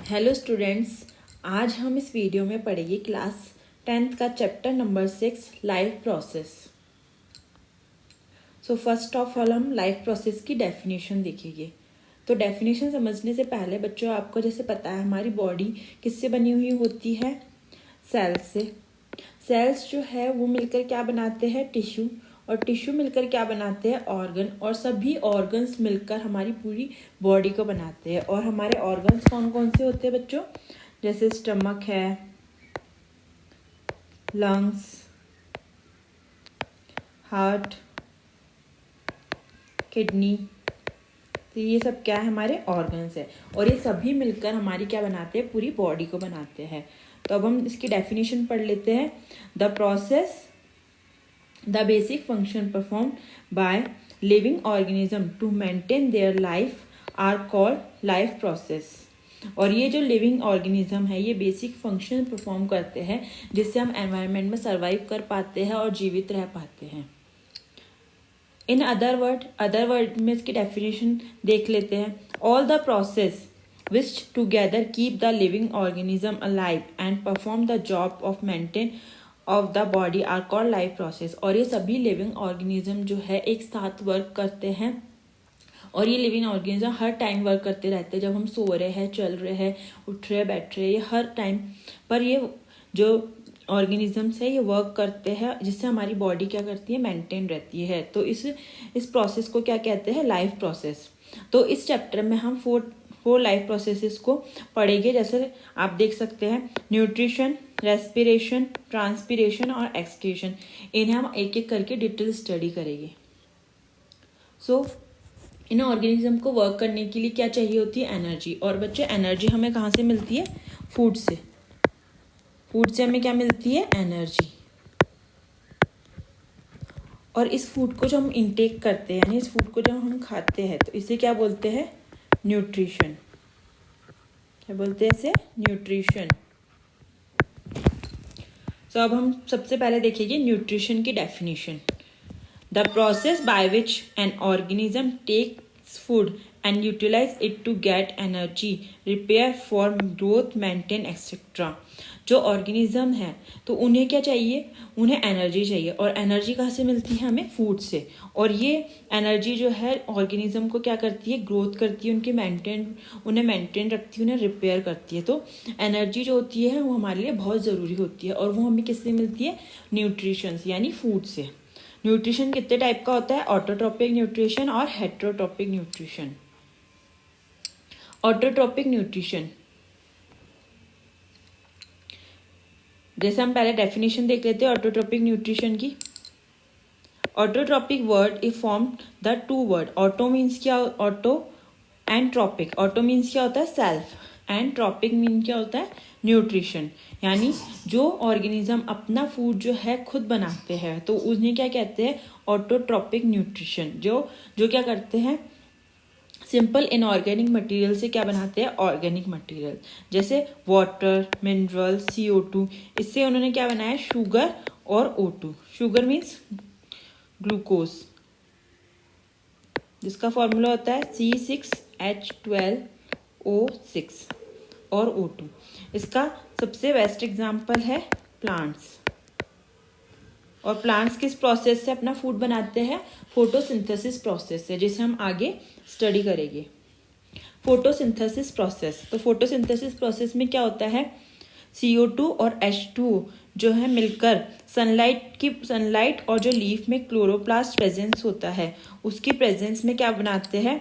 Hello students, आज हम इस वीडियो में पढ़ेंगे क्लास 10th का chapter number 6 life process. So first of all हम लाइफ प्रोसेस की डेफिनेशन देखेंगे। तो डेफिनेशन समझने से पहले बच्चों, आपको जैसे पता है हमारी बॉडी किससे बनी हुई होती है? सेल्स से। सेल्स जो है वो मिलकर क्या बनाते हैं? टिश्यू। और टिश्यू मिलकर क्या बनाते हैं? ऑर्गन। और सभी ऑर्गन्स मिलकर हमारी पूरी बॉडी को बनाते हैं। और हमारे ऑर्गन्स कौन कौन से होते हैं बच्चों? जैसे स्टमक है, लंग्स, हार्ट, किडनी। तो ये सब क्या है? हमारे ऑर्गन्स है। और ये सभी मिलकर हमारी क्या बनाते हैं? पूरी बॉडी को बनाते हैं। तो अब हम इसकी डेफिनेशन पढ़ लेते हैं। The process, the basic function performed by living organism to maintain their life are called life process। और ये जो लिविंग ऑर्गेनिज्म है ये बेसिक फंक्शन परफॉर्म करते हैं जिससे हम एनवायरनमेंट में सर्वाइव कर पाते हैं और जीवित रह पाते हैं। इन अदर वर्ड में इसकी डेफिनेशन देख लेते हैं। All the process which together keep the living organism alive and perform the job of maintain of the body are called life process. और ये सभी लिविंग ऑर्गेनिज्म जो है एक साथ वर्क करते हैं। और ये लिविंग ऑर्गेनिज्म हर टाइम वर्क करते रहते हैं। जब हम सो रहे हैं, चल रहे हैं, उठ रहे, बैठ रहे, ये हर टाइम पर ये जो ऑर्गेनिजम्स है ये वर्क करते हैं जिससे हमारी बॉडी क्या करती है? मेंटेन रहती है। तो इस प्रोसेस को क्या कहते हैं? Life process. तो इस चैप्टर में हम फोर लाइफ प्रोसेसेस को पढ़ेंगे। जैसे आप देख सकते हैं, न्यूट्रिशन, रेस्पिरेशन, ट्रांसपिरेशन और एक्सक्रीशन। इन्हें हम एक एक करके डिटेल स्टडी करेंगे। सो इन ऑर्गेनिज्म को वर्क करने के लिए क्या चाहिए होती है? एनर्जी। और बच्चों, एनर्जी हमें कहाँ से मिलती है? फूड से। फूड से हमें क्या मिलती है? एनर्जी। और इस फूड को जो हम इंटेक करते हैं, यानी इस फूड को जब हम खाते हैं, तो इसे क्या बोलते हैं? न्यूट्रिशन। क्या बोलते हैं इसे? न्यूट्रिशन। तो अब हम सबसे पहले देखेंगे न्यूट्रिशन की definition. The process by which an organism takes food and utilise it to get energy, repair for growth, maintain etcetera. जो ऑर्गेनिज्म है तो उन्हें क्या चाहिए? उन्हें एनर्जी चाहिए। और एनर्जी कहाँ से मिलती है? हमें फूड से। और ये एनर्जी जो है ऑर्गेनिज्म को क्या करती है? ग्रोथ करती है, उन्हें मेंटेन रखती है, उन्हें रिपेयर करती है। तो एनर्जी जो होती है वो हमारे लिए बहुत ज़रूरी होती है। और वो हमें किससे मिलती है? न्यूट्रिशन यानी फूड से। न्यूट्रिशन कितने टाइप का होता है? ऑटोट्रॉपिक न्यूट्रिशन और हेटेरोट्रॉपिक न्यूट्रिशन। ऑटोट्रॉपिक न्यूट्रिशन, जैसे हम पहले डेफिनेशन देख लेते हैं ऑटोट्रॉपिक न्यूट्रिशन की। Autotrophic word is form the two word. Auto means क्या? Auto and trophic. Auto means क्या होता है? सेल्फ। एंड ट्रॉपिक मीन क्या होता है? न्यूट्रिशन। यानी जो ऑर्गेनिज्म अपना फूड जो है खुद बनाते हैं तो उन्हें क्या कहते हैं? Autotrophic nutrition. जो क्या करते हैं? सिंपल इनऑर्गेनिक मटेरियल से क्या बनाते हैं? Organic material. जैसे वाटर, मिनरल, CO2। इससे उन्होंने क्या बनाया? शुगर और O2। शुगर मीन्स ग्लूकोज, जिसका फॉर्मूला होता है C6H12O6 और O2। इसका सबसे बेस्ट एग्जाम्पल है प्लांट्स। और प्लांट्स किस प्रोसेस से अपना फूड बनाते हैं? फोटोसिंथेसिस प्रोसेस से, जिसे हम आगे स्टडी करेंगे। Photosynthesis process. तो फोटोसिंथेसिस प्रोसेस में क्या होता है? CO2 और H2 जो है मिलकर सनलाइट और जो लीफ में क्लोरोप्लास्ट प्रेजेंस होता है उसकी प्रेजेंस में क्या बनाते हैं?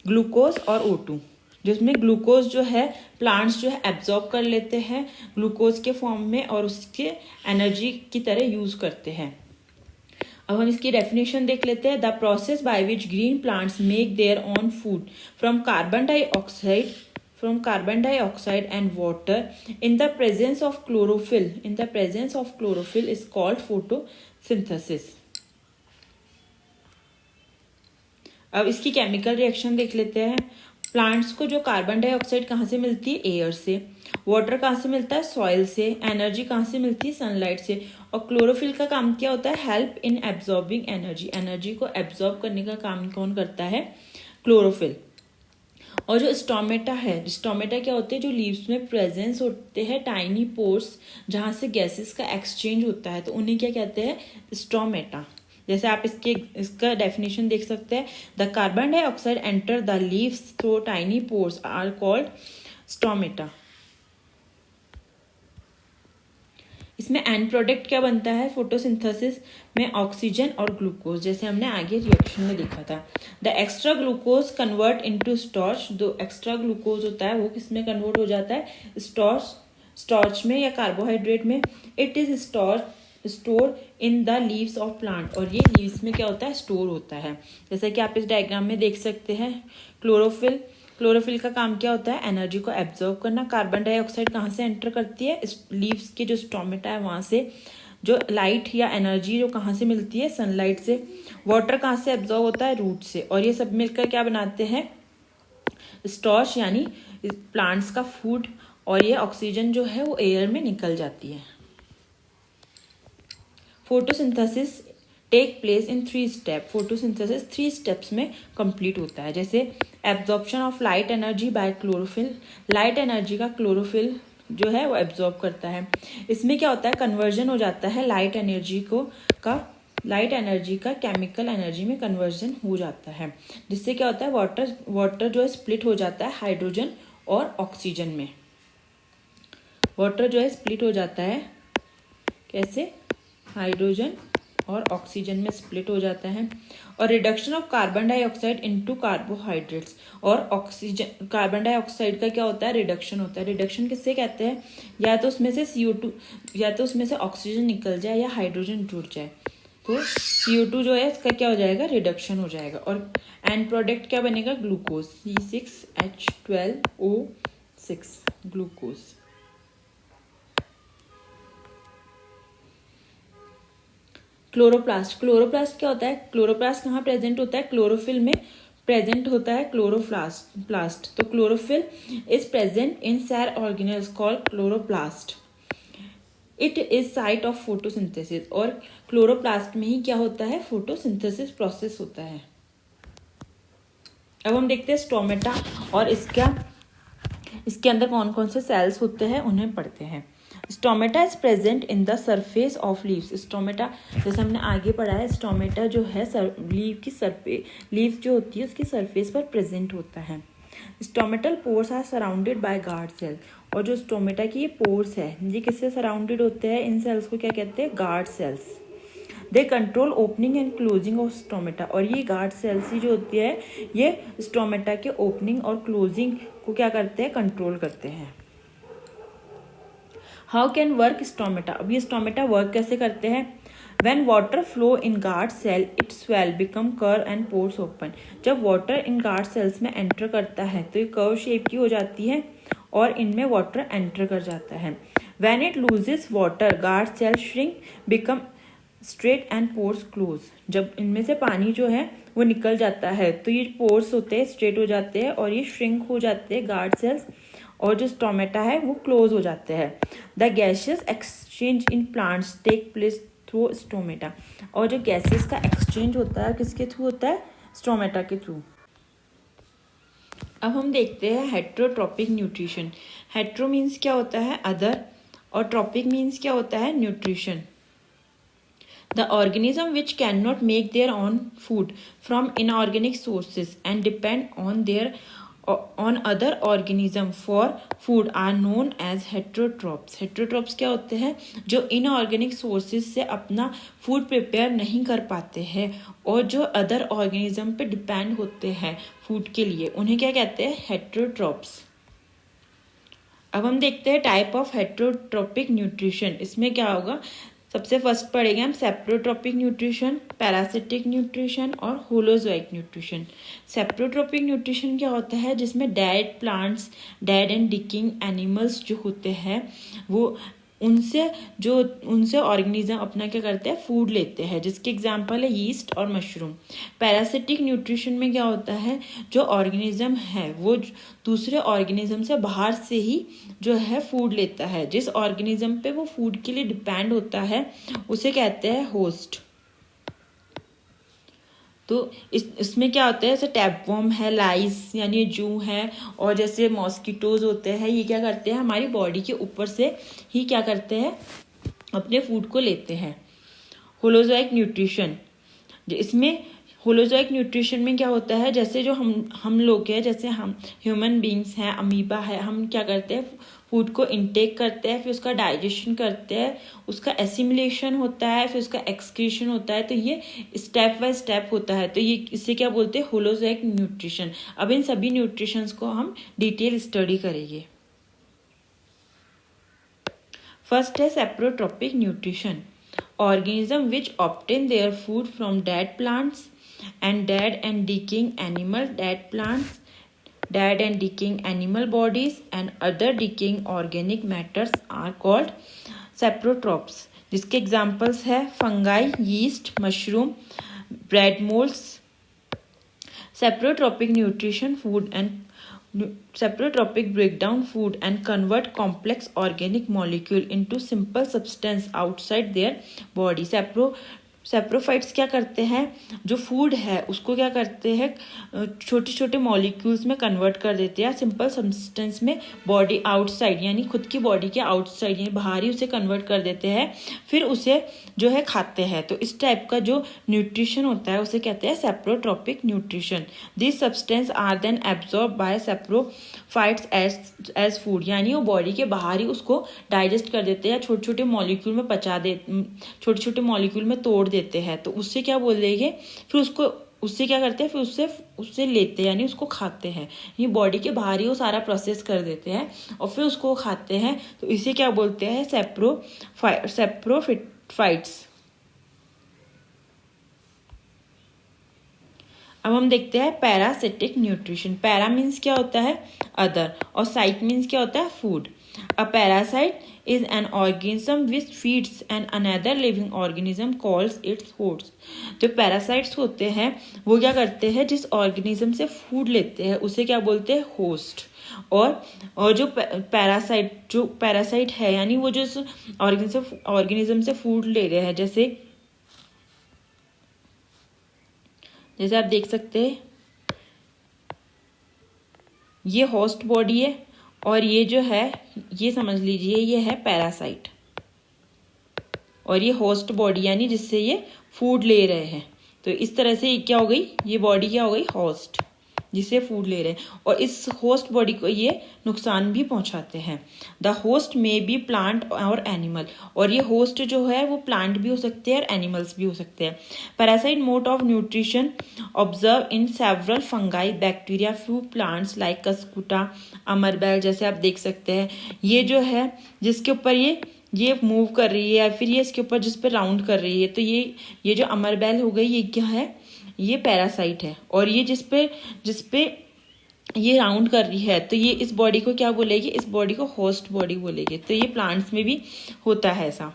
ग्लूकोज और O2। जिसमें ग्लूकोज जो है प्लांट्स जो है एब्जॉर्ब कर लेते हैं ग्लूकोज के फॉर्म में और उसके एनर्जी की तरह यूज करते हैं। अब हम इसकी डेफिनेशन देख लेते हैं। The process by which green plants make their own food from carbon dioxide and water in the presence of chlorophyll is called photosynthesis. अब इसकी केमिकल रिएक्शन देख लेते हैं। प्लांट्स को जो कार्बन डाइऑक्साइड कहाँ से मिलती है? एयर से। वाटर कहाँ से मिलता है? सॉइल से। एनर्जी कहाँ से मिलती है? सनलाइट से। और क्लोरोफिल का काम क्या होता है? Help in absorbing energy. Energy को एब्जॉर्ब करने का काम कौन करता है? क्लोरोफिल। और जो स्टोमेटा है, स्टोमेटा क्या होते हैं, जो लीव्स में प्रेजेंस होते हैं टाइनी पोर्स जहाँ से गैसेस का एक्सचेंज होता है, तो उन्हें क्या कहते हैं, स्टोमेटा। जैसे आप इसका डेफिनेशन देख सकते हैं, the carbon dioxide enter the leaves through tiny pores are called stomata. इसमें एंड प्रोडक्ट क्या बनता है, फोटोसिंथेसिस में ऑक्सीजन और ग्लूकोज, जैसे हमने आगे रिएक्शन में देखा था। The extra glucose convert into starch, जो एक्स्ट्रा ग्लूकोज होता है वो किस में कन्वर्ट हो जाता है, स्टार्च में या कार्बोहाइड्रेट में। It is store in the leaves of plant, और ये लीव्स में क्या होता है, स्टोर होता है। जैसे कि आप इस डायग्राम में देख सकते हैं, क्लोरोफिल का काम क्या होता है, एनर्जी को एब्जॉर्ब करना। कार्बन डाइऑक्साइड कहाँ से एंटर करती है, लीव्स के जो स्टोमेटा है वहाँ से। जो लाइट या एनर्जी जो कहाँ से मिलती है, सनलाइट से। वाटर कहाँ से एब्जॉर्ब होता है, रूट से। और ये सब मिलकर क्या बनाते हैं, स्टार्च, यानी प्लांट्स का फूड। और ये ऑक्सीजन जो है वो एयर में निकल जाती है। Photosynthesis take place in 3 step. Photosynthesis 3 steps में कंप्लीट होता है। जैसे absorption of light energy by chlorophyll, light energy का क्लोरोफिल जो है वो एब्जॉर्ब करता है। इसमें क्या होता है, कन्वर्जन हो जाता है लाइट एनर्जी का केमिकल एनर्जी में कन्वर्जन हो जाता है, जिससे क्या होता है, वाटर जो है स्प्लिट हो जाता है हाइड्रोजन और ऑक्सीजन में। वाटर जो है स्प्लिट हो जाता है, कैसे, हाइड्रोजन और ऑक्सीजन में स्प्लिट हो जाता है। और reduction of carbon dioxide into carbohydrates, और ऑक्सीजन, कार्बन डाइऑक्साइड का क्या होता है, रिडक्शन होता है। रिडक्शन किससे कहते हैं, या तो उसमें से CO2 या तो उसमें से ऑक्सीजन निकल जाए या हाइड्रोजन जुड़ जाए, तो CO2 जो है इसका क्या हो जाएगा, रिडक्शन हो जाएगा। और एंड प्रोडक्ट क्या बनेगा, ग्लूकोज, C6H12O6 ग्लूकोज। क्लोरोप्लास्ट क्या होता है, क्लोरोप्लास्ट कहाँ प्रेजेंट होता है, क्लोरोफिल में प्रेजेंट होता है क्लोरोप्लास्ट। तो chlorophyll is present in cell organelles called chloroplast. It is site of photosynthesis, और क्लोरोप्लास्ट में ही क्या होता है, फोटोसिंथेसिस प्रोसेस होता है। अब हम देखते हैं स्टोमेटा, और इसके अंदर कौन कौन से सेल्स होते हैं उन्हें पढ़ते हैं। Stomata is present in the surface of leaves. Stomata जैसे हमने आगे पढ़ा है, स्टोमेटा जो है लीव जो होती है उसकी सरफेस पर प्रेजेंट होता है। Stomatal pores are surrounded by guard cell, और जो स्टोमेटा की ये पोर्स है ये किससे सराउंडेड होते हैं, इन सेल्स को क्या कहते हैं, guard cells. They control opening and closing of stomata, और ये गार्ड सेल्स ही जो होती है ये स्टोमेटा के ओपनिंग और क्लोजिंग को क्या करते हैं, कंट्रोल करते हैं। हाउ कैन वर्क स्टोमेटा, अब ये स्टोमेटा वर्क कैसे करते हैं। When water flow in guard cell, it swell, become curve and pores open. जब वाटर इन गार्ड सेल्स में एंटर करता है तो ये कर्व शेप की हो जाती है और इनमें वाटर एंटर कर जाता है। When it loses water, guard cell shrink, become straight and pores close. जब इनमें से पानी जो है वो निकल जाता है तो ये पोर्स होते हैं स्ट्रेट हो जाते हैं और ये श्रिंक हो जाते हैं गार्ड सेल्स, और जो स्टोमेटा है वो क्लोज हो जाते हैं। The gases exchange in plants take place through stomata, और जो गैसेस का एक्सचेंज होता है किसके थ्रू होता है, स्टोमेटा के थ्रू। अब हम देखते हैं हेट्रोट्रॉपिक न्यूट्रिशन। हेट्रो मीन्स क्या होता है, अदर, और ट्रॉपिक मीन्स क्या होता है, nutrition. The organism which cannot make their own food from inorganic sources and depend on other organism for food are known as heterotrophs. Heterotrophs क्या होते हैं, जो inorganic sources से अपना फूड प्रिपेयर नहीं कर पाते हैं और जो अदर ऑर्गेनिज्म पे डिपेंड होते हैं फूड के लिए, उन्हें क्या कहते हैं, हेट्रोट्रॉप्स। अब हम देखते हैं टाइप ऑफ हेट्रोट्रॉपिक न्यूट्रिशन। इसमें क्या होगा, सबसे फर्स्ट पढ़ेंगे हम सेप्रोट्रॉपिक न्यूट्रिशन, पैरासिटिक न्यूट्रिशन और होलोजोइक न्यूट्रिशन। सेप्रोट्रॉपिक न्यूट्रिशन क्या होता है, जिसमें dead plants, dead and डिकिंग animals जो होते हैं वो उनसे ऑर्गेनिज्म अपना क्या करते हैं, फूड लेते हैं, जिसके एग्जांपल है यीस्ट और मशरूम। पैरासिटिक न्यूट्रिशन में क्या होता है, जो ऑर्गेनिज्म है वो दूसरे ऑर्गेनिज्म से बाहर से ही जो है फूड लेता है, जिस ऑर्गेनिज्म पे वो फूड के लिए डिपेंड होता है उसे कहते हैं होस्ट। तो इसमें क्या होता है, जैसे टैपवर्म है, लाइस यानी जू है, और जैसे मॉस्किटोज होते हैं, ये क्या करते हैं हमारी बॉडी के ऊपर से ही क्या करते हैं, अपने फूड को लेते हैं। होलोजोइक न्यूट्रिशन, इसमें होलोजोइक न्यूट्रिशन में क्या होता है, जैसे जो हम लोग हैं, जैसे हम ह्यूमन बींग्स हैं, अमीबा है, हम क्या करते हैं फूड को इनटेक करते हैं, फिर उसका डाइजेशन करते हैं, उसका एसिमिलेशन होता है, फिर उसका एक्सक्रीशन होता है। तो ये स्टेप बाय स्टेप होता है। तो ये इससे क्या बोलते हैं, होलोजोइक न्यूट्रिशन। अब इन सभी न्यूट्रिशंस को हम डिटेल स्टडी करेंगे। फर्स्ट है सेप्रोट्रोपिक nutrition, organism which obtain their food from dead plants and dead and decaying animal, dead plants, dead and decaying animal bodies and other decaying organic matters are called saprotrophs, जिसके examples है fungi, yeast, mushroom, bread moulds. Saprotrophic nutrition food and Saprotropic break down food and convert complex organic molecule into simple substance outside their body. Saprophytes क्या करते हैं, जो food है उसको क्या करते हैं, छोटे छोटे मॉलिक्यूल्स में कन्वर्ट कर देते हैं, सिंपल सब्सटेंस में बॉडी आउटसाइड यानी खुद की बॉडी के आउटसाइड यानी बाहरी उसे कन्वर्ट कर देते हैं, फिर उसे जो है खाते हैं। तो इस टाइप का जो न्यूट्रिशन होता है उसे कहते हैं saprotrophic nutrition. This substance are then absorb by saprophytes as food, यानी वो बॉडी के बाहर ही उसको डाइजेस्ट कर देते हैं, छोटे छोटे मॉलिक्यूल में छोटे छोटे मॉलिक्यूल में तोड़ देते हैं। तो उससे क्या बोल देंगे, फिर उससे क्या करते हैं, फिर उससे लेते हैं यानी उसको खाते हैं। ये बॉडी के बाहर ही वो सारा प्रोसेस कर देते हैं और फिर उसको खाते हैं। तो इसे क्या बोलते हैं, सेप्रोफाइट्स। अब हम देखते हैं पैरासिटिक न्यूट्रिशन। पैरा मीन्स क्या होता है, अदर, और साइट मीन्स क्या होता है, food. A parasite is an organism which feeds and another living organism calls its host. जो पैरासाइट्स होते हैं वो क्या करते हैं, जिस ऑर्गेनिज्म से फूड लेते हैं उसे क्या बोलते हैं, होस्ट। और जो पैरासाइट है यानी वो जो ऑर्गेनिज्म से फूड ले रहे हैं, जैसे आप देख सकते हैं ये होस्ट बॉडी है और ये जो है ये समझ लीजिए ये है पैरासाइट, और ये होस्ट बॉडी यानी जिससे ये फूड ले रहे हैं। तो इस तरह से क्या हो गई, ये बॉडी क्या हो गई, होस्ट, जिससे फूड ले रहे हैं, और इस होस्ट बॉडी को ये नुकसान भी पहुंचाते हैं। द होस्ट में बी प्लांट और एनिमल, और ये होस्ट जो है वो प्लांट भी हो सकते हैं और एनिमल्स भी हो सकते हैं। Parasite mode of nutrition observe in several fungi, bacteria, few plants like cuscuta, अमरबेल। जैसे आप देख सकते हैं ये जो है जिसके ऊपर ये मूव कर रही है, या फिर ये इसके ऊपर जिस पे राउंड कर रही है, तो ये जो अमरबेल हो गई, ये क्या है, ये पैरासाइट है। और ये जिस पे ये राउंड कर रही है, तो ये इस बॉडी को क्या बोलेगी, इस बॉडी को होस्ट बॉडी बोलेगी। तो ये प्लांट्स में भी होता है ऐसा।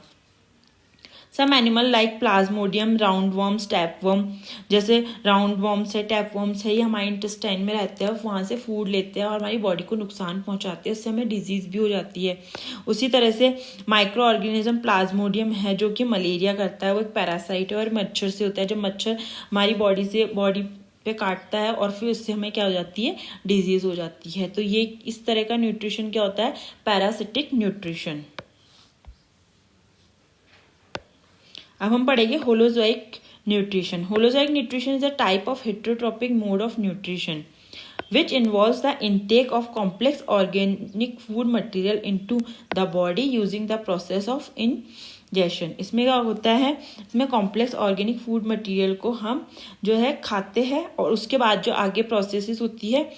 Some animal like plasmodium, round worms, tapeworm, जैसे राउंड वर्म्स है, टैपवर्म्स है, ये हमारे इंटेस्टाइन में रहते हैं, वहाँ से फूड लेते हैं और हमारी बॉडी को नुकसान पहुँचाते हैं, उससे हमें डिजीज़ भी हो जाती है। उसी तरह से माइक्रो ऑर्गेनिज्म प्लाज्मोडियम है जो कि मलेरिया करता है, वो एक पैरासाइट है और मच्छर से होता है। जब मच्छर हमारी बॉडी पे काटता है और फिर उससे हमें क्या हो जाती है, डिजीज़ हो जाती है। तो ये इस तरह का न्यूट्रिशन क्या होता है, पैरासिटिक न्यूट्रिशन। अब हम पढ़ेंगे holozoic nutrition. Holozoic nutrition is a type of heterotrophic mode of nutrition which involves the intake of complex organic food material into the body using the process of ingestion। इसमें क्या होता है, इसमें complex organic food material को हम जो है खाते हैं और उसके बाद जो आगे प्रोसेसेस होती है,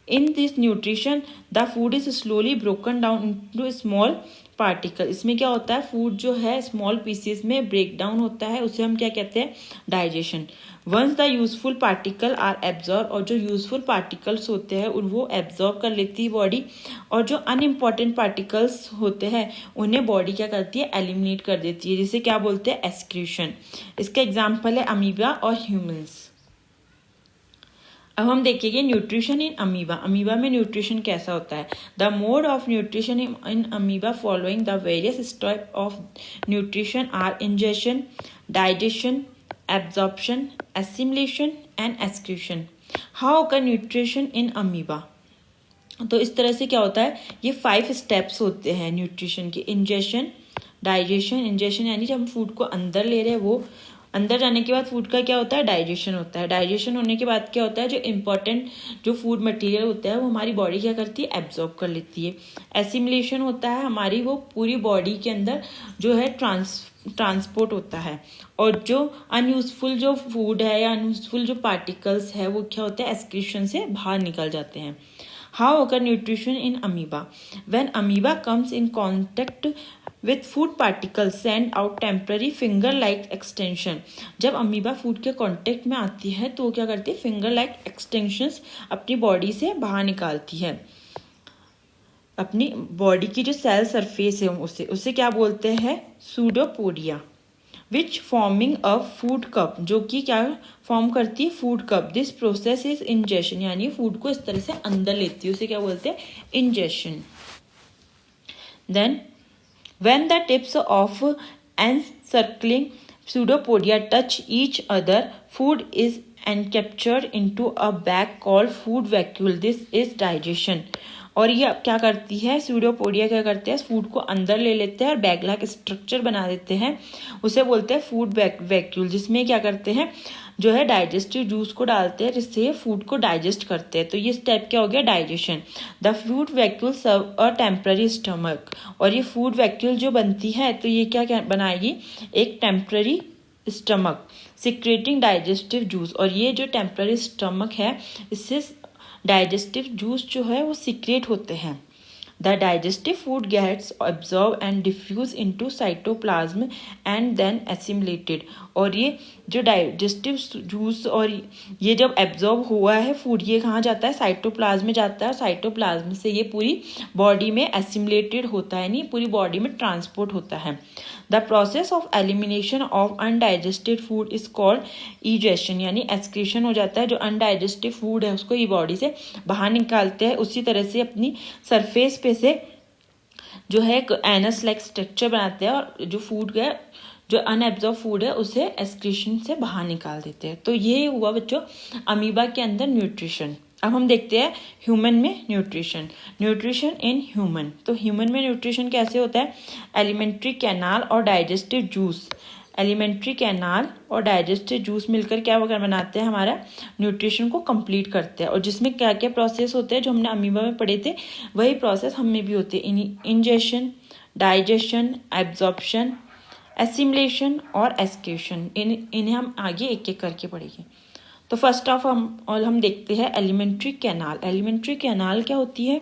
in this nutrition the food is slowly broken down into small particle. इसमें क्या होता है, फूड जो है स्मॉल पीसेस में ब्रेक डाउन होता है, उसे हम क्या कहते हैं, digestion. Once the useful particle are absorb, और जो यूजफुल पार्टिकल्स होते हैं वो एब्जॉर्ब कर लेती है बॉडी, और जो अनइम्पॉर्टेंट पार्टिकल्स होते हैं उन्हें बॉडी क्या करती है, एलिमिनेट कर देती है, जिसे क्या बोलते हैं, एक्सक्रीशन। इसका एग्जाम्पल है अमीबा और ह्यूमन्स। अब हम देखेंगे न्यूट्रिशन इन अमीबा। अमीबा में न्यूट्रिशन कैसा होता है। The mode of nutrition in amoeba following the various step of nutrition are ingestion, digestion absorption, assimilation and excretion. How occur nutrition in amoeba? तो इस तरह से क्या होता है, ये 5 स्टेप्स होते हैं न्यूट्रिशन के. Ingestion, digestion. इंजेशन यानी जब हम फूड को अंदर ले रहे हैं, वो अंदर जाने के बाद फूड का क्या होता है, डाइजेशन होता है. डाइजेशन होने के बाद क्या होता है, जो इम्पोर्टेंट जो फूड मटेरियल होता है वो हमारी बॉडी क्या करती है, एब्जॉर्ब कर लेती है. एसिमिलेशन होता है हमारी, वो पूरी बॉडी के अंदर जो है ट्रांसपोर्ट होता है. और जो अनयूजफुल जो फूड है या अनयूजफुल जो पार्टिकल्स है वो क्या होते हैं, एक्सक्रीशन से बाहर निकल जाते हैं. How occur nutrition in amoeba? When amoeba comes in contact with food particles, send out temporary finger-like extension. जब अमीबा फूड के कांटेक्ट में आती है तो वो क्या करती है, फिंगर लाइक एक्सटेंशंस अपनी बॉडी से बाहर निकालती है. अपनी बॉडी की जो सेल सरफेस है उसे क्या बोलते हैं, pseudopodia. Which forming a food cup, जो कि क्या फॉर्म करती है, food cup. This process is ingestion, यानी फूड को इस तरह से अंदर लेती है, उसे क्या बोलते हैं, ingestion. Then when the tips of encircling pseudopodia touch each other, food is encaptured into a bag called food vacuole. This is digestion. और ये क्या करती है, स्यूडोपोडिया क्या करते हैं, फूड को अंदर ले लेते हैं और बैग लाइक स्ट्रक्चर बना देते हैं, उसे बोलते हैं फूड वैक्यूल. जिसमें क्या करते हैं, जो है डाइजेस्टिव जूस को डालते हैं जिससे फूड को डाइजेस्ट करते हैं. तो ये स्टेप क्या हो गया, digestion. The food vacuole serve a temporary stomach. और ये फूड वैक्यूल जो बनती है तो ये क्या बनाएगी, एक temporary stomach secreting digestive juice. और ये जो टेम्पररी स्टमक है इससे डाइजेस्टिव जूस जो है वो सीक्रेट होते हैं. The digestive food gets absorb and diffuse into cytoplasm and then assimilated. और ये जो डाइजेस्टिव जूस और ये जब एब्जॉर्ब हुआ है फूड, ये कहाँ जाता है, साइटोप्लाज्म में जाता है. और साइटोप्लाज्म से ये पूरी बॉडी में एसिमिलेटेड होता है, यानी पूरी बॉडी में ट्रांसपोर्ट होता है. The process of elimination of undigested food is called egestion, यानी एक्सक्रीशन हो जाता है. जो अनडाइजेस्टिव फूड है उसको ये बॉडी से बाहर निकालते हैं. उसी तरह से अपनी सरफेस पे से जो है एक एनस लाइक स्ट्रक्चर बनाते हैं और जो फूड है, जो अनएब्जॉर्ब फूड है उसे एक्सक्रीशन से बाहर निकाल देते हैं. तो ये हुआ बच्चों अमीबा के अंदर न्यूट्रिशन. अब हम देखते हैं ह्यूमन में न्यूट्रिशन. Nutrition in human. तो ह्यूमन में न्यूट्रिशन कैसे होता है, एलिमेंट्री कैनाल और डाइजेस्टिव जूस. एलिमेंट्री कैनाल और डाइजेस्टिव जूस मिलकर क्या बनाते हैं, हमारा न्यूट्रिशन को कंप्लीट करते हैं. और जिसमें क्या क्या प्रोसेस होते हैं जो हमने अमीबा में पढ़े थे, वही प्रोसेस हम में भी होते हैं. इंजेशन, डाइजेशन, एब्जॉर्प्शन, एसिमिलेशन और एक्सक्रीशन. इन्हें हम आगे एक एक करके पढ़ेंगे. तो फर्स्ट ऑफ हम देखते हैं एलिमेंट्री कैनाल. एलिमेंट्री कैनाल क्या होती है,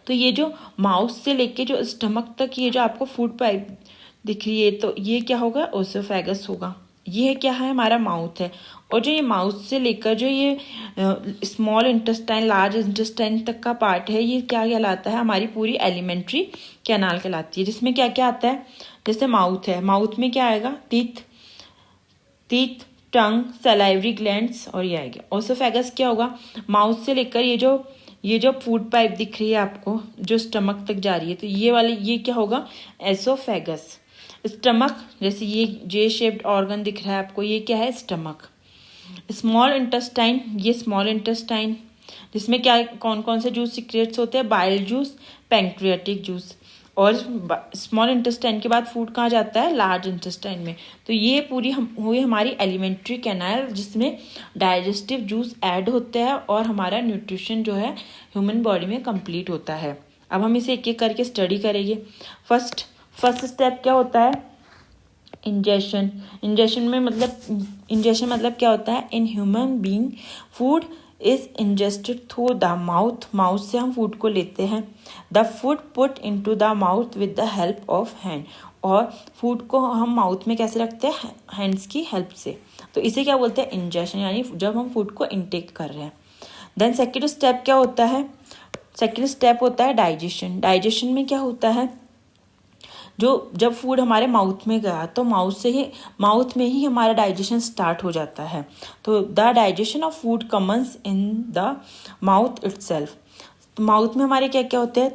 तो ये जो माउथ से लेके जो स्टमक तक ये जो आपको फूड पाइप दिख रही है, तो ये क्या होगा, ओसोफेगस होगा. ये क्या है, हमारा माउथ है. और जो ये माउथ से लेकर जो ये स्मॉल इंटेस्टाइन, लार्ज इंटेस्टाइन तक का पार्ट है, ये क्या कहलाता है, हमारी पूरी एलिमेंट्री कैनाल कहलाती है. जिसमें क्या क्या आता है, जैसे माउथ है, माउथ में क्या आएगा, टीथ, टंग, सलाइवरी ग्लैंड्स और ये आएगा. ओसोफेगस क्या होगा, माउथ से लेकर ये जो फूड पाइप दिख रही है आपको जो स्टमक तक जा रही है, तो ये वाली ये क्या होगा, एसोफेगस. स्टमक, जैसे ये जे शेप्ड ऑर्गन दिख रहा है आपको, ये क्या है, स्टमक. स्मॉल इंटेस्टाइन, ये स्मॉल इंटेस्टाइन जिसमें क्या कौन कौन से जूस सीक्रेट्स होते हैं, बाइल जूस, पैंक्रियाटिक जूस. और स्मॉल इंटेस्टाइन के बाद फूड कहाँ जाता है, लार्ज इंटेस्टाइन में. तो ये पूरी हुई हमारी एलिमेंट्री कैनाल जिसमें डाइजेस्टिव जूस ऐड होते हैं और हमारा न्यूट्रिशन जो है ह्यूमन बॉडी में कंप्लीट होता है. अब हम इसे एक एक करके स्टडी करेंगे. फर्स्ट स्टेप क्या होता है, इंजेशन. इंजेशन मतलब क्या होता है, in human being food is ingested through the mouth से हम फूड को लेते हैं. The food put into the mouth with the help of hand. और फूड को हम माउथ में कैसे रखते हैं, हैंड्स की हेल्प से. तो इसे क्या बोलते हैं, इंजेशन, यानी जब हम फूड को इनटेक कर रहे हैं. देन सेकेंड स्टेप क्या होता है, सेकेंड स्टेप होता है डाइजेशन. डाइजेशन में क्या होता है, जब फूड हमारे माउथ में गया तो माउथ में ही हमारा डाइजेशन स्टार्ट हो जाता है. तो the digestion of food Cummins in the mouth itself. Mouth में हमारे क्या क्या होते हैं,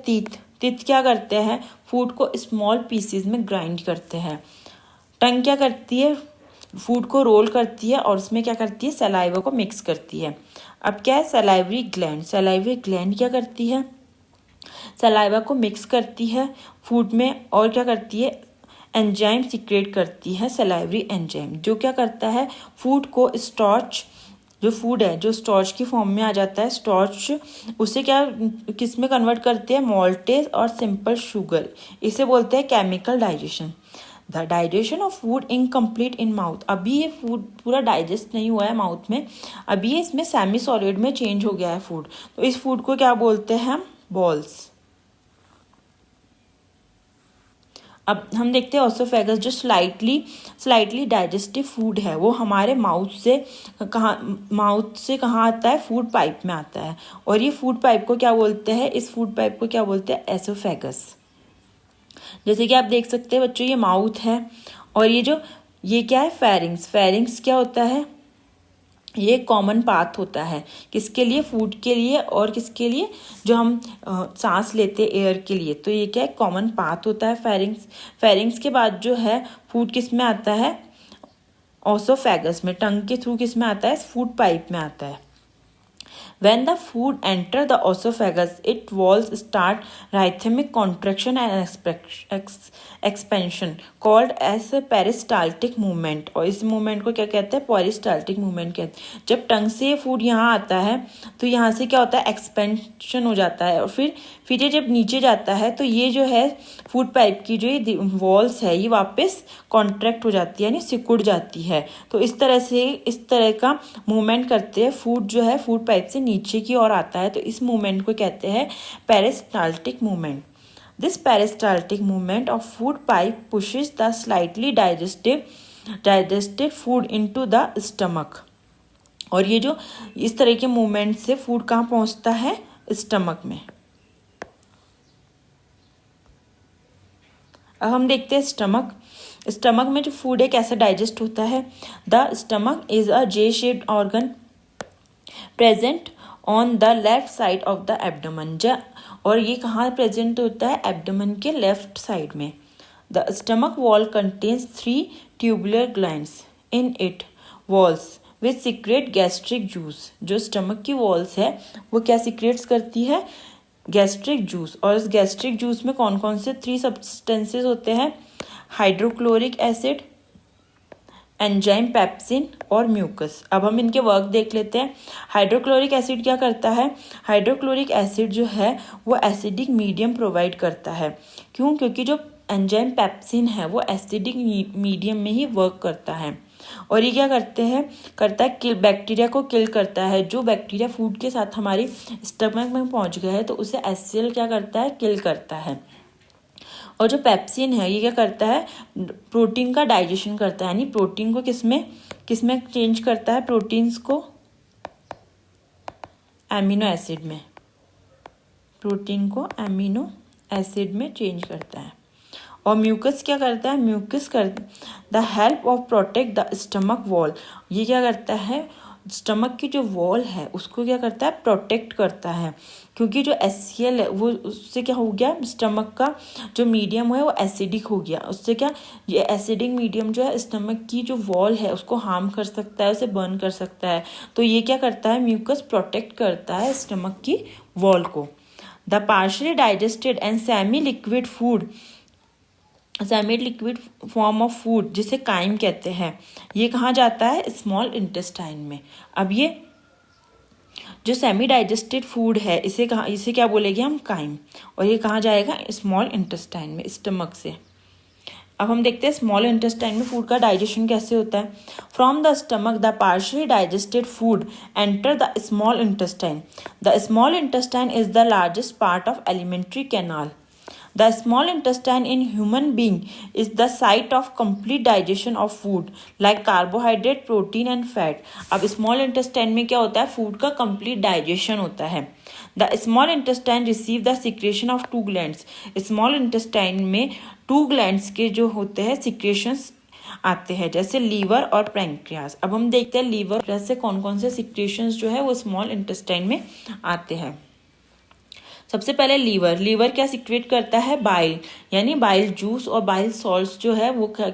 टीथ क्या करते हैं, फूड को स्मॉल पीसेस में ग्राइंड करते हैं. टंग क्या करती है, फूड को रोल करती है और उसमें क्या करती है, सलाइवा को मिक्स करती है। अब क्या है, सलाइवरी ग्लैंड, सलाइवरी ग्लैंड क्या करती है, सलाइवा को मिक्स करती है फूड में और क्या करती है, एंजाइम सीक्रेट करती है, सलाइवरी एंजाइम, जो क्या करता है फूड को स्टार्च, जो फूड है जो स्टार्च की फॉर्म में आ जाता है, स्टार्च उसे क्या किस में कन्वर्ट करते हैं, मोल्टेज और सिंपल शुगर, इसे बोलते हैं chemical digestion. The digestion of food incomplete in mouth, अभी ये फूड पूरा डाइजेस्ट नहीं हुआ है माउथ में, अभी ये इसमें सेमी सॉलिड में चेंज हो गया है फूड, तो इस फूड को क्या बोलते हैं हम, बॉल्स। अब हम देखते हैं ऑसोफेगस, जो स्लाइटली डाइजेस्टिव फूड है वो हमारे माउथ से कहाँ आता है, फूड पाइप में आता है, और ये फूड पाइप को क्या बोलते हैं, इस फूड पाइप को क्या बोलते हैं, एसोफेगस। जैसे कि आप देख सकते हैं बच्चों, ये माउथ है और ये क्या है, फेरिंग्स, फेरिंग्स क्या होता है, ये कॉमन पाथ होता है किसके लिए, फूड के लिए और किसके लिए, जो हम सांस लेते हैं एयर के लिए, तो ये क्या है, कॉमन पाथ होता है फेरिंग्स। फेरिंग्स के बाद जो है फूड किस में आता है, ऑसोफेगस में, टंग के थ्रू किस में आता है, फूड पाइप में आता है। When the food enter the esophagus, its walls start rhythmic contraction and expansion called as peristaltic movement, और इस मूवमेंट को क्या कहते हैं, पेरिस्टाल्टिक मूवमेंट कहते हैं। जब टंग से ये फूड यहाँ आता है तो यहाँ से क्या होता है, एक्सपेंशन हो जाता है, और फिर ये जब नीचे जाता है तो ये जो है फूड पाइप की जो ये वॉल्स है ये वापस कॉन्ट्रैक्ट हो जाती है, यानी सिकुड़ जाती है। तो इस तरह का मूवमेंट करते हैं, फूड जो है फूड पाइप से नीचे की ओर आता है, तो इस मूवमेंट को कहते हैं peristaltic movement. This peristaltic movement of food pipe pushes the slightly digested food into the stomach, और ये जो इस तरह के मूवमेंट से फूड कहाँ पहुँचता है, स्टमक में। अब हम देखते हैं स्टमक में जो फूड है कैसे डाइजेस्ट होता है। The stomach is a J shaped organ present on the left side of the abdomen, और ये कहाँ प्रेजेंट होता है, एब्डोमेन के लेफ्ट साइड में। The stomach wall contains 3 tubular glands in it walls which secret gastric juice, जो stomach की walls है वो क्या सीक्रेट्स करती है, गैस्ट्रिक जूस, और इस गैस्ट्रिक जूस में कौन कौन से 3 सब्सटेंसेस होते हैं, हाइड्रोक्लोरिक एसिड, एंजाइम पेप्सिन और म्यूकस। अब हम इनके वर्क देख लेते हैं। हाइड्रोक्लोरिक एसिड क्या करता है, हाइड्रोक्लोरिक एसिड जो है वो एसिडिक मीडियम प्रोवाइड करता है। क्यों, क्योंकि जो एंजाइम पेप्सिन है वो एसिडिक मीडियम में ही वर्क करता है, और ये क्या करता है किल, बैक्टीरिया को किल करता है। जो बैक्टीरिया फूड के साथ हमारी स्टमक में पहुंच गया है तो उसे एचसीएल क्या करता है, किल करता है। और जो पेप्सिन है ये क्या करता है, प्रोटीन का डाइजेशन करता है, यानी प्रोटीन को किसमें चेंज करता है, प्रोटीन्स को एमिनो एसिड में, प्रोटीन को एमिनो एसिड में चेंज करता है। और म्यूकस क्या करता है, म्यूकस कर the help of protect the stomach wall, ये क्या करता है, स्टमक की जो वॉल है उसको क्या करता है, प्रोटेक्ट करता है। क्योंकि जो एचसीएल है वो उससे क्या हो गया, स्टमक का जो मीडियम है वो एसिडिक हो गया, उससे क्या, ये एसिडिक मीडियम जो है स्टमक की जो वॉल है उसको हार्म कर सकता है, उसे बर्न कर सकता है। तो ये क्या करता है, म्यूकस प्रोटेक्ट करता है स्टमक की वॉल को। The partially digested and semi liquid form of food, जिसे काइम कहते हैं, ये कहाँ जाता है, स्मॉल इंटेस्टाइन में। अब ये जो सेमी डाइजेस्टेड फूड है इसे क्या बोलेंगे हम, काइम, और ये कहाँ जाएगा, स्मॉल इंटेस्टाइन में, स्टमक से। अब हम देखते हैं स्मॉल इंटेस्टाइन में फूड का डाइजेशन कैसे होता है। From the stomach the partially digested food enter the small intestine. The small intestine is the largest part of alimentary canal. The small intestine in human being is the site of complete digestion of food like carbohydrate, protein and fat. अब small intestine में क्या होता है, food का complete digestion होता है। The small intestine receive the secretion of 2 glands. Small intestine में 2 glands के जो होते हैं secretions आते हैं, जैसे लीवर और पैंक्रियास। अब हम देखते हैं लीवर से कौन कौन से secretions जो है वो स्मॉल इंटेस्टाइन में आते हैं। सबसे पहले लीवर क्या सीक्रेट करता है, बाइल, यानी बाइल जूस और बाइल सॉल्ट्स जो है वो क्या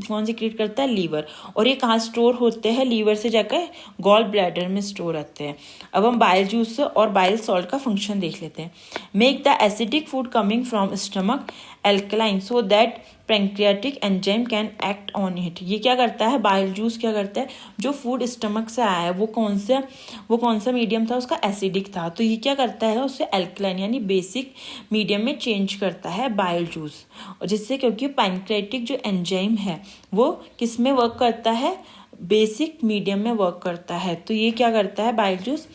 कौन सीक्रेट करता है, लीवर। और ये कहाँ स्टोर होते हैं, लीवर से जाकर गॉल ब्लैडर में स्टोर रहते हैं। अब हम बाइल जूस और बाइल सॉल्ट का फंक्शन देख लेते हैं। Make the acidic food coming from stomach alkaline so that pancreatic enzyme can act on it. ये क्या करता है, बाइल जूस क्या करता है, जो फूड स्टमक से आया है वो कौन सा मीडियम था, उसका एसिडिक था, तो ये क्या करता है, उसे एल्कलाइन यानी बेसिक मीडियम में चेंज करता है बाइल जूस। और जिससे क्योंकि पैंक्रियाटिक जो एंजाइम है वो किस में वर्क करता है, बेसिक मीडियम में वर्क करता है। तो ये क्या करता है, बाइल जूस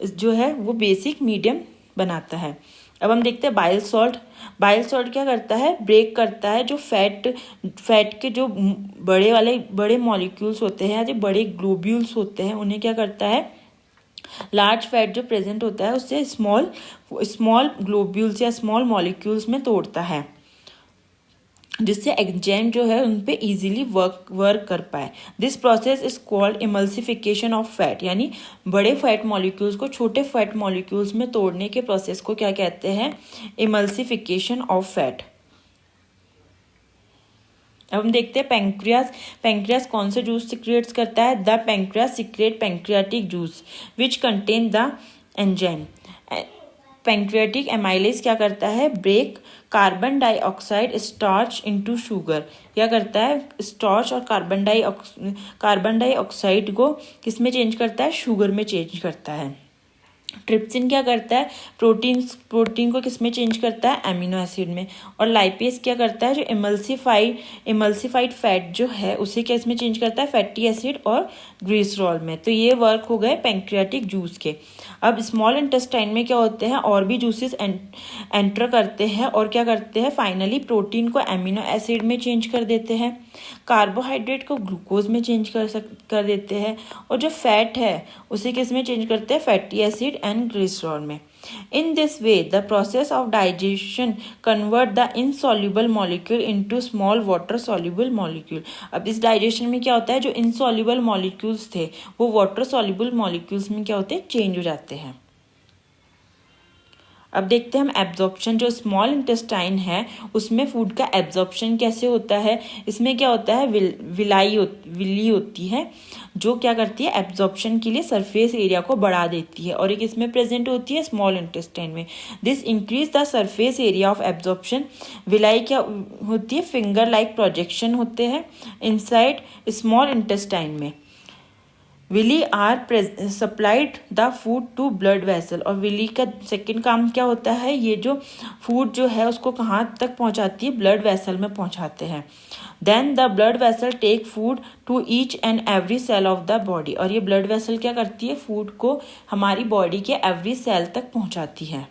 जो है वो बेसिक मीडियम बनाता है। अब हम देखते हैं बाइल सॉल्ट क्या करता है, ब्रेक करता है जो फैट के जो बड़े मॉलिक्यूल्स होते हैं या जो बड़े ग्लोब्यूल्स होते हैं उन्हें क्या करता है, लार्ज फैट जो प्रेजेंट होता है उससे स्मॉल ग्लोब्यूल्स या स्मॉल मॉलिक्यूल्स में तोड़ता है, जिससे एंजाइम जो है उन पे इजीली वर्क कर पाए। This process is called emulsification of fat, यानी बड़े फैट मॉलिक्यूल्स को छोटे फैट मॉलिक्यूल्स में तोड़ने के प्रोसेस को क्या कहते हैं, इमल्सिफिकेशन ऑफ फैट। अब हम देखते हैं पैंक्रियास कौन से जूस सीक्रेट्स करता है, the pancreas secrete pancreatic juice which contain the enzyme. Pancreatic amylase क्या करता है, break carbon dioxide starch into sugar. क्या करता है, स्टार्च और कार्बन डाइऑक्साइड को किस में चेंज करता है, शुगर में चेंज करता है। ट्रिप्सिन क्या करता है, प्रोटीन को किस में चेंज करता है, एमिनो एसिड में। और लाइपेज क्या करता है, जो इमल्सिफाइड फैट जो है उसे किस में चेंज करता है, फैटी एसिड और ग्लिसरॉल में। तो ये वर्क हो गए पैंक्रियाटिक जूस के। अब स्मॉल इंटेस्टाइन में क्या होते हैं, और भी जूसेस एंटर करते हैं और क्या करते हैं, फाइनली प्रोटीन को एमिनो एसिड में चेंज कर देते हैं, कार्बोहाइड्रेट को ग्लूकोज में चेंज कर देते हैं, और जो फैट है उसे किस में चेंज करते हैं, फैटी एसिड एंड ग्लिसरॉल में। In this way, the process of digestion convert the insoluble molecule into small water soluble molecule। अब इस डाइजेशन में क्या होता है, जो insoluble molecules थे वो water soluble molecules में क्या होते हैं, चेंज हो जाते हैं। अब देखते हैं हम एब्जॉर्प्शन, जो स्मॉल इंटेस्टाइन है उसमें फूड का एब्जॉर्प्शन कैसे होता है। इसमें क्या होता है, विली होती है जो क्या करती है, एब्जॉर्प्शन के लिए सरफेस एरिया को बढ़ा देती है, और एक इसमें प्रेजेंट होती है स्मॉल इंटेस्टाइन में। This increase the surface area of absorption. Villi क्या होती है, फिंगर लाइक प्रोजेक्शन होते हैं इनसाइड स्मॉल इंटेस्टाइन में। Villi are supplied the food to blood vessel. और विली का सेकंड काम क्या होता है, ये जो फूड जो है उसको कहाँ तक पहुँचाती है, ब्लड वेसल में पहुँचाते हैं। Then the blood vessel take food to each and every cell of the body. और ये ब्लड वेसल क्या करती है, फूड को हमारी बॉडी के एवरी सेल तक पहुँचाती है।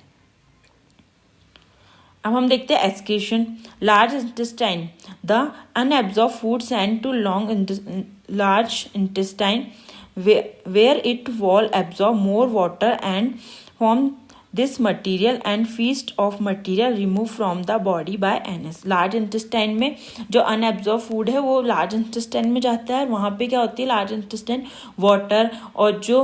अब हम देखते हैं excretion. Large intestine, the unabsorb food send to large intestine where it will absorb more water and form this material and feast of material removed from the body by anus। Large intestine में जो unabsorbed food है वो large intestine में जाता है, वहाँ पे क्या होती है, लार्ज इंटेस्टाइन वाटर और जो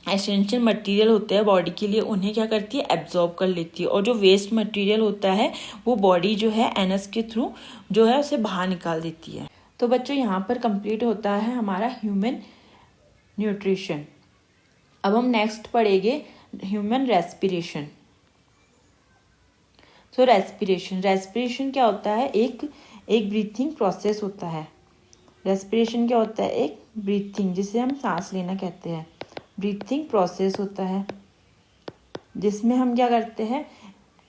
एसेंशियल मटेरियल होते हैं बॉडी के लिए उन्हें क्या करती है, एब्जॉर्ब कर लेती है, और जो वेस्ट मटेरियल होता है वो बॉडी जो है एनस के थ्रू जो है उसे बाहर निकाल देती है। तो बच्चों यहाँ पर कंप्लीट होता है हमारा ह्यूमन न्यूट्रिशन। अब हम नेक्स्ट पढ़ेंगे ह्यूमन रेस्पिरेशन। तो रेस्पिरेशन क्या होता है, एक ब्रीथिंग प्रोसेस होता है। रेस्पिरेशन क्या होता है, एक ब्रीथिंग, जिसे हम सांस लेना कहते हैं, ब्रीथिंग प्रोसेस होता है, जिसमें हम क्या करते हैं,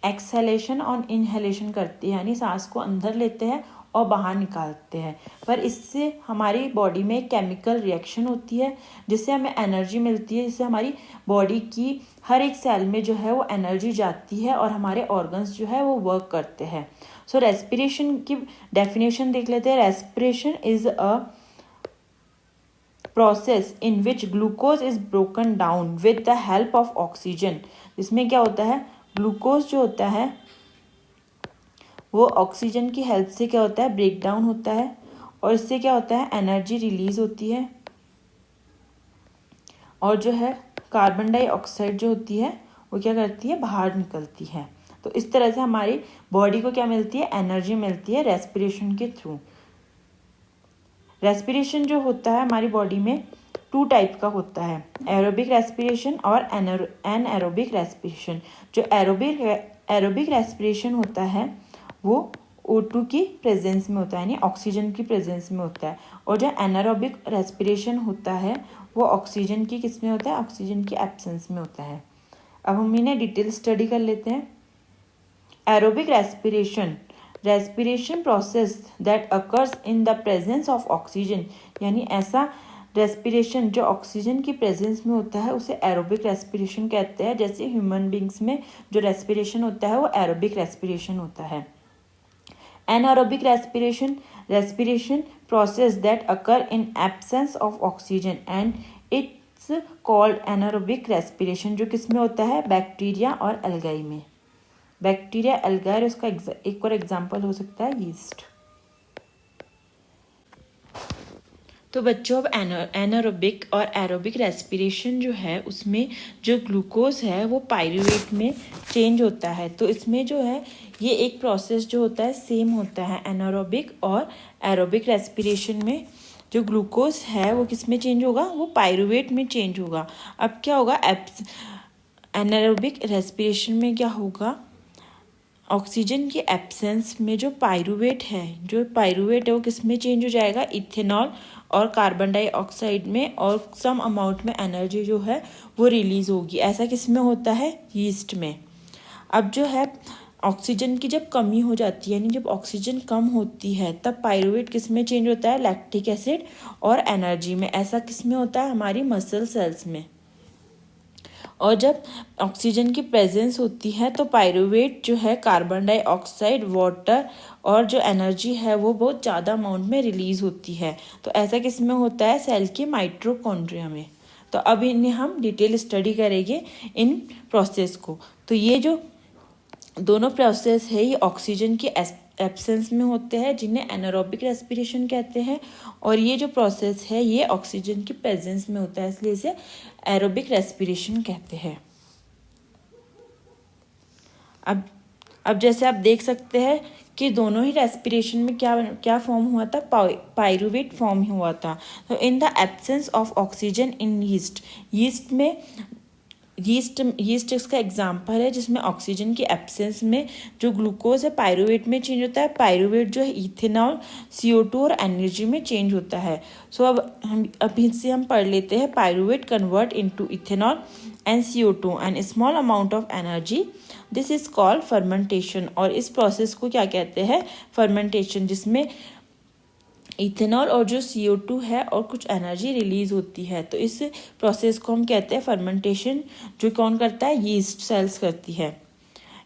एक्सहेलेशन और इनहेलेशन करते हैं, यानी सांस को अंदर लेते हैं और बाहर निकालते हैं। पर इससे हमारी बॉडी में एक केमिकल रिएक्शन होती है जिससे हमें एनर्जी मिलती है, जिससे हमारी बॉडी की हर एक सेल में जो है वो एनर्जी जाती है और हमारे ऑर्गन्स जो है वो वर्क करते हैं। सो रेस्पिरेशन की डेफिनेशन देख लेते हैं। Respiration is a process in which glucose is broken down with the help of oxygen. इसमें क्या होता है, ग्लूकोज जो होता है वो ऑक्सीजन की हेल्प से क्या होता है, ब्रेक डाउन होता है, और इससे क्या होता है, एनर्जी रिलीज होती है, और जो है कार्बन डाइऑक्साइड जो होती है वो क्या करती है, बाहर निकलती है। तो इस तरह से हमारी बॉडी को क्या मिलती है, एनर्जी मिलती है रेस्पिरेशन के थ्रू। रेस्पिरेशन जो होता है हमारी बॉडी में 2 टाइप का होता है, एरोबिक रेस्पिरेशन और एनएरोबिक रेस्पिरेशन। जो एरोबिक रेस्पिरेशन होता है वो O2 की प्रेजेंस में होता है, यानी ऑक्सीजन की प्रेजेंस में होता है। और जो एनारोबिक रेस्पिरेशन होता है वो ऑक्सीजन की किस में होता है, ऑक्सीजन की एब्सेंस में होता है। अब हम इन्हें डिटेल स्टडी कर लेते हैं। Aerobic respiration process that occurs in the presence of oxygen, यानी ऐसा रेस्पिरेशन जो ऑक्सीजन की प्रेजेंस में होता है उसे एरोबिक रेस्पिरेशन कहते हैं। जैसे ह्यूमन बींग्स में जो रेस्पिरेशन होता है वो एरोबिक रेस्पिरेशन होता है। Anaerobic respiration process that occur in absence of oxygen and it's called anaerobic respiration, जो किस में होता है, बैक्टीरिया और एल्गाई में। बैक्टीरिया, एल्गाई, और उसका एक और एग्जांपल हो सकता है यीस्ट। तो बच्चों अब एनारोबिक और एरोबिक रेस्पिरेशन जो है उसमें जो ग्लूकोज है वो पायरूवेट में चेंज होता है। तो इसमें जो है ये एक प्रोसेस जो होता है सेम होता है। एनारोबिक और एरोबिक रेस्पिरेशन में जो ग्लूकोज है वो किस में चेंज होगा, वो पायरूवेट में चेंज होगा। अब क्या होगा, एनारोबिक रेस्पिरेशन में क्या होगा, ऑक्सीजन की एब्सेंस में जो पायरूवेट है वो किस में चेंज हो जाएगा, इथेनॉल और कार्बन डाइऑक्साइड में, और सम अमाउंट में एनर्जी जो है वो रिलीज होगी। ऐसा किस में होता है, यीस्ट में। अब जो है ऑक्सीजन की जब कमी हो जाती है, यानी जब ऑक्सीजन कम होती है, तब पायरूवेट किस में चेंज होता है, लैक्टिक एसिड और एनर्जी में। ऐसा किस में होता है, हमारी मसल सेल्स में। और जब ऑक्सीजन की प्रेजेंस होती है तो पायरूवेट जो है कार्बन डाइऑक्साइड, वाटर और जो एनर्जी है वो बहुत ज़्यादा अमाउंट में रिलीज होती है। तो ऐसा किस में होता है, सेल के माइटोकॉन्ड्रिया में। तो अब इन्हें हम डिटेल स्टडी करेंगे इन प्रोसेस को। तो ये जो दोनों प्रोसेस है ये ऑक्सीजन की एब्सेंस में होते हैं, जिन्हें एनारोबिक रेस्पिरेशन कहते हैं, और ये जो प्रोसेस है ये ऑक्सीजन की प्रेजेंस में होता है, इसलिए इसे एरोबिक रेस्पिरेशन कहते हैं। अब जैसे आप देख सकते हैं कि दोनों ही रेस्पिरेशन में क्या फॉर्म हुआ था, पायरूवेट फॉर्म हुआ था। तो in the absence of oxygen in yeast में यीस्ट इसका एग्जाम्पल है जिसमें ऑक्सीजन की एब्सेंस में जो ग्लूकोज है पायरूवेट में चेंज होता है। पायरूवेट जो है इथेनॉल, CO2 और एनर्जी में चेंज होता है। सो अब इससे हम पढ़ लेते हैं, pyruvate convert into ethanol and CO2 and small amount of energy, this is called fermentation. और इस प्रोसेस को क्या कहते हैं, फर्मेंटेशन, जिसमें इथेनॉल और जो CO2 है और कुछ एनर्जी रिलीज होती है। तो इस प्रोसेस को हम कहते हैं फर्मेंटेशन, जो कौन करता है, यीस्ट सेल्स करती है।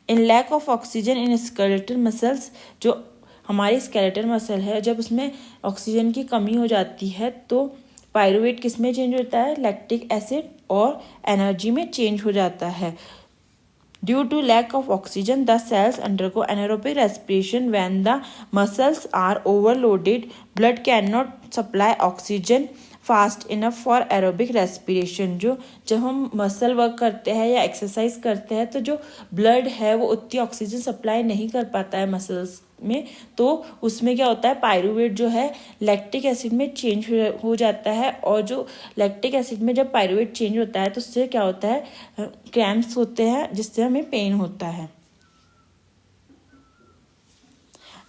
In lack of oxygen in skeletal muscles, जो हमारी स्केलेटल मसल है, जब उसमें ऑक्सीजन की कमी हो जाती है तो पायरूवेट किस में चेंज होता है, लैक्टिक एसिड और एनर्जी में चेंज हो जाता है। Due to lack of oxygen, the cells undergo anaerobic respiration. When the muscles are overloaded, blood cannot supply oxygen fast enough for aerobic respiration. जब हम मसल वर्क करते हैं या एक्सरसाइज करते हैं तो जो ब्लड है वो उतनी ऑक्सीजन सप्लाई नहीं कर पाता है मसल्स में, तो उसमें क्या होता है, पायरूवेट जो है लैक्टिक एसिड में चेंज हो जाता है। और जो लैक्टिक एसिड में जब पायरूवेट चेंज होता है तो उससे क्या होता है, क्रैम्प्स होते हैं, जिससे हमें पेन होता है।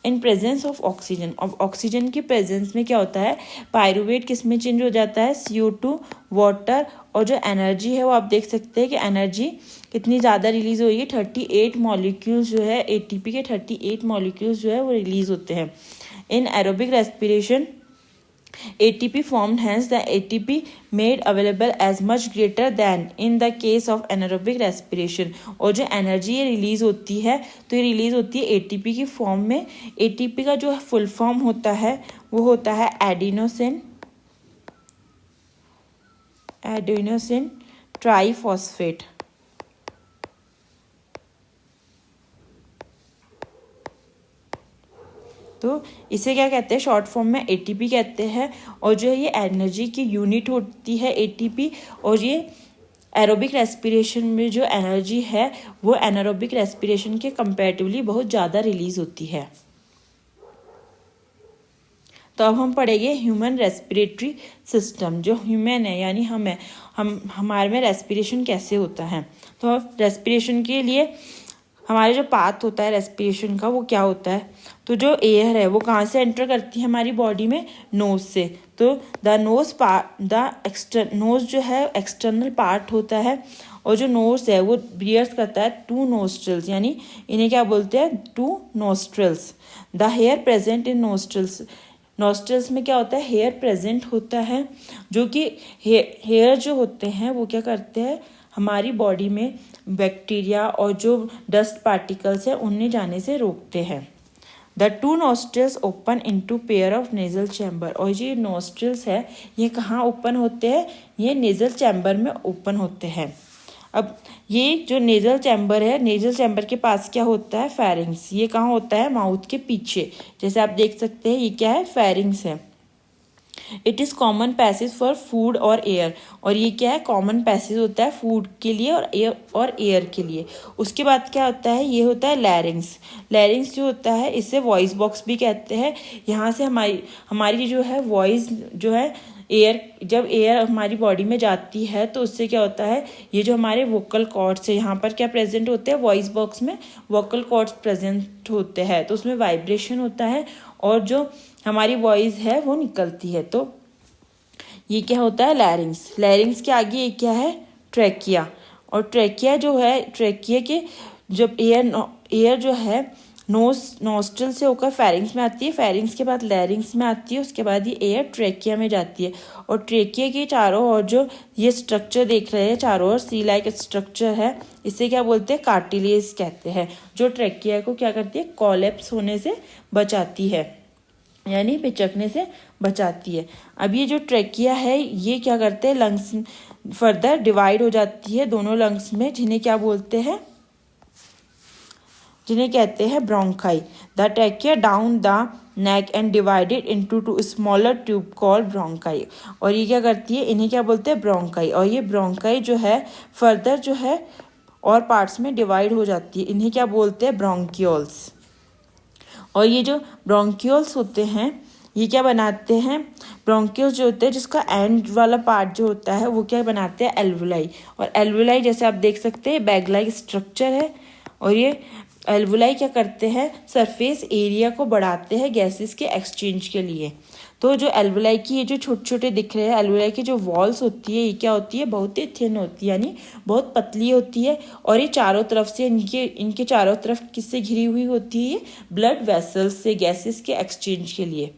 इन प्रेजेंस ऑफ ऑक्सीजन, अब ऑक्सीजन की प्रेजेंस में क्या होता है, पायरूवेट किस में चेंज हो जाता है, CO2, वाटर, और जो एनर्जी है वो आप देख सकते हैं कि एनर्जी कितनी ज़्यादा रिलीज हुई है, 38 मॉलिक्यूल्स जो है ATP के 38 मॉलिक्यूल्स जो है वो रिलीज होते हैं। In aerobic respiration ATP formed, hence the ATP made available as much greater than in the case of anaerobic respiration। और जो एनर्जी ये रिलीज होती है तो ये रिलीज होती है ATP की फॉर्म में। ATP का जो फुल फॉर्म होता है वो होता है एडेनोसिन ट्राइफॉस्फेट। तो इसे क्या कहते हैं, शॉर्ट फॉर्म में ATP कहते हैं। और जो है ये एनर्जी की यूनिट होती है ATP, और ये एरोबिक रेस्पिरेशन में जो एनर्जी है वो एनारोबिक रेस्पिरेशन के कंपैरेटिवली बहुत ज़्यादा रिलीज होती है। तो अब हम पढ़ेंगे ह्यूमन रेस्पिरेटरी सिस्टम। जो ह्यूमन है यानी हम हमारे में रेस्पिरेशन कैसे होता है। तो रेस्पिरेशन के लिए हमारे जो पाथ होता है रेस्पिरेशन का वो क्या होता है। तो जो एयर है वो कहाँ से एंटर करती है हमारी बॉडी में, नोज से। तो नोज जो है एक्सटर्नल पार्ट होता है और जो नोज है वो बियर्स करता है 2 नोस्ट्रिल्स, यानी इन्हें क्या बोलते हैं 2 nostrils. The hair present in nostrils, nostrils में क्या होता है हेयर प्रेजेंट होता है, जो कि हेयर जो होते हैं वो क्या करते हैं हमारी बॉडी में बैक्टीरिया और जो डस्ट पार्टिकल्स है उन्हें जाने से रोकते हैं। The 2 nostrils open into pair of nasal chamber, और ये नोस्ट्रिल्स है ये कहाँ ओपन होते हैं, ये नेजल चैम्बर में ओपन होते हैं। अब ये जो नेजल चैम्बर है, नेजल चैम्बर के पास क्या होता है फेरिंग्स, ये कहाँ होता है माउथ के पीछे। जैसे आप देख सकते हैं ये क्या है फेरिंग्स है। It is common passage for food और एयर, और ये क्या है कॉमन पैसेज होता है फूड के लिए और एयर के लिए। उसके बाद क्या होता है ये होता है लैरिंग्स। लैरिंग्स जो होता है इसे वॉइस बॉक्स भी कहते हैं। यहाँ से हमारी जो है वॉइस जो है जब एयर हमारी बॉडी में जाती है तो उससे क्या होता है ये जो हमारे वोकल कॉर्ड्स है यहाँ पर क्या प्रेजेंट होते हैं, वॉइस बॉक्स में वोकल कॉर्ड्स प्रेजेंट होते हैं, तो उसमें वाइब्रेशन होता है और जो हमारी वॉइस है वो निकलती है। तो ये क्या होता है लैरिंग्स। लैरिंग्स के आगे ये क्या है ट्रैकिया, और ट्रैकिया जो है ट्रैकिया के जब एयर जो है नोस्ट्रल से होकर फेरिंग्स में आती है, फेरिंग्स के बाद लैरिंग्स में आती है, उसके बाद ये एयर ट्रैकिया में जाती है। और ट्रैकिया के चारों ओर जो ये स्ट्रक्चर देख रहे हैं चारों ओर सी लाइक स्ट्रक्चर है, इसे क्या बोलते हैं कार्टिलेज कहते हैं, जो ट्रैकिया को क्या करती है कोलैप्स होने से बचाती है, यानी पिचकने से बचाती है। अब ये जो ट्रैकिया है ये क्या करते हैं लंग्स फर्दर डिवाइड हो जाती है दोनों लंग्स में, जिन्हें क्या बोलते हैं, जिन्हें कहते हैं bronchi. The trachea down the neck and divided into 2 smaller tube called bronchi, और ये क्या करती है इन्हें क्या बोलते हैं ब्रोंकाई। और ये ब्रोंकाई जो है फर्दर जो है और पार्ट्स में डिवाइड हो जाती है, इन्हें क्या बोलते हैं ब्रोंकियोल्स। और ये जो ब्रोंकियोल्स होते हैं ये क्या बनाते हैं, ब्रोंकियोल्स जो होते हैं जिसका एंड वाला पार्ट जो होता है वो क्या बनाते हैं एल्वुलाई। और एल्वुलाई जैसे आप देख सकते हैं बैग लाइक स्ट्रक्चर है, और ये एल्वुलाई क्या करते हैं सरफेस एरिया को बढ़ाते हैं गैसेस के एक्सचेंज के लिए। तो जो एल्वुलाई की ये जो छोटे छोटे दिख रहे हैं एल्वुलाई की जो वॉल्स होती है ये क्या होती है बहुत ही थिन होती है, यानी बहुत पतली होती है, और ये चारों तरफ से इनके चारों तरफ किससे घिरी हुई होती है, ब्लड वेसल्स से गैसेस के एक्सचेंज के लिए।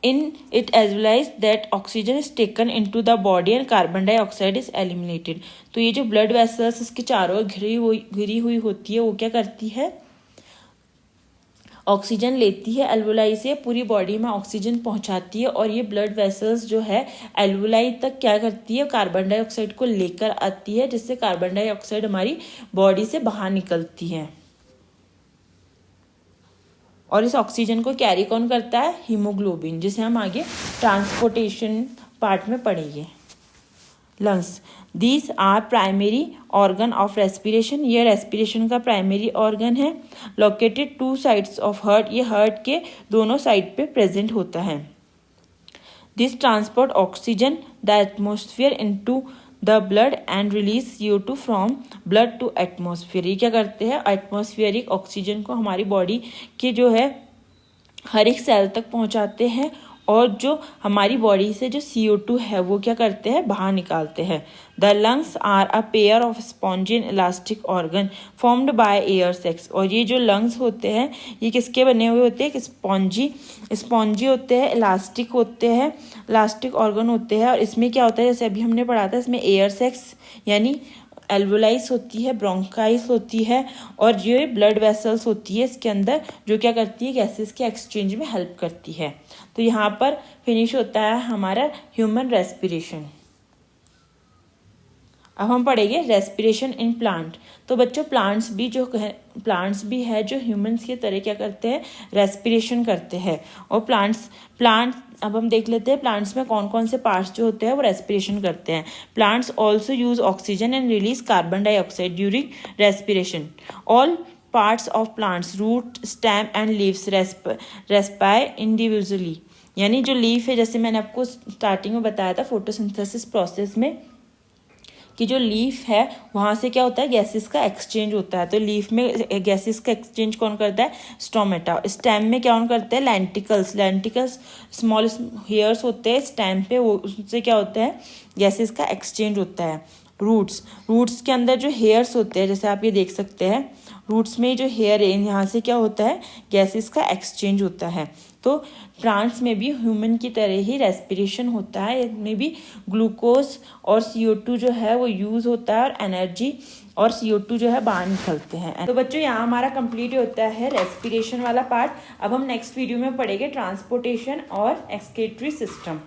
In it alveoli that oxygen is taken into the body and carbon dioxide is eliminated। तो ये जो ब्लड वेसल्स इसके चारों ओर घिरी हुई होती है वो क्या करती है ऑक्सीजन लेती है एल्वुलाई से, पूरी बॉडी में ऑक्सीजन पहुंचाती है, और ये ब्लड वेसल्स जो है एल्वुलाई तक क्या करती है कार्बन डाइऑक्साइड को लेकर आती है, जिससे कार्बन डाइऑक्साइड हमारी बॉडी से बाहर निकलती है। और इस ऑक्सीजन को कैरी कौन करता है हीमोग्लोबिन, जिसे हम आगे ट्रांसपोर्टेशन पार्ट में पढ़ेंगे। Lungs these are primary organ of respiration, ये रेस्पिरेशन का प्राइमरी ऑर्गन है। लोकेटेड 2 साइड्स ऑफ हार्ट, ये हार्ट के दोनों साइड पे प्रेजेंट होता है। This transport oxygen the atmosphere into the blood and release CO2 from blood to atmosphere. ये क्या करते हैं एटमोसफियरिक ऑक्सीजन को हमारी बॉडी के जो है हर एक सेल तक पहुंचाते हैं, और जो हमारी बॉडी से जो CO2 है वो क्या करते हैं बाहर निकालते हैं। The lungs are a pair of spongy and elastic organ formed by air sacs, और ये जो लंग्स होते हैं ये किसके बने हुए होते हैं स्पॉन्जी होते हैं, इलास्टिक होते हैं, इलास्टिक ऑर्गन होते हैं। और इसमें क्या होता है जैसे अभी हमने पढ़ा था इसमें एयर सेक्स यानी एल्वुलाइस होती है, ब्रोंकाइस होती है, और ये ब्लड वेसल्स होती है इसके अंदर जो क्या करती है गैसेस के एक्सचेंज में हेल्प करती है। तो यहाँ पर फिनिश होता है हमारा ह्यूमन रेस्पिरेशन। अब हम पढ़ेंगे रेस्पिरेशन इन प्लांट। तो बच्चों प्लांट्स भी है जो ह्यूमंस की तरह क्या करते हैं, रेस्पिरेशन करते हैं। और प्लांट्स अब हम देख लेते हैं प्लांट्स में कौन कौन से पार्ट्स जो होते हैं वो रेस्पिरेशन करते हैं। Plants also use oxygen and release carbon dioxide during respiration. All parts of plants, root, stem and leaves respire individually. यानी जो लीफ है, जैसे मैंने आपको स्टार्टिंग में बताया था फोटोसिंथेसिस प्रोसेस में कि जो लीफ है वहाँ से क्या होता है, गैसेस का एक्सचेंज होता है। तो लीफ में गैसेस का एक्सचेंज कौन करता है, स्टोमेटा। स्टेम में क्या करते हैं, लेंटिकल्स स्मॉल हेयर्स होते हैं स्टेम पे, वो उससे क्या होता है, गैसेस का एक्सचेंज होता है। रूट्स के अंदर जो हेयर्स होते हैं, जैसे आप ये देख सकते हैं रूट्स में जो हेयर है यहाँ से क्या होता है, गैसेस का एक्सचेंज होता है। तो प्लांट्स में भी ह्यूमन की तरह ही रेस्पिरेशन होता है, इसमें भी ग्लूकोज और CO2 जो है वो यूज़ होता है और एनर्जी और CO2 जो है बाहर निकलते हैं। तो बच्चों यहाँ हमारा कंप्लीट होता है रेस्पिरेशन वाला पार्ट। अब हम नेक्स्ट वीडियो में पढ़ेंगे ट्रांसपोर्टेशन और एक्सक्रीटरी सिस्टम।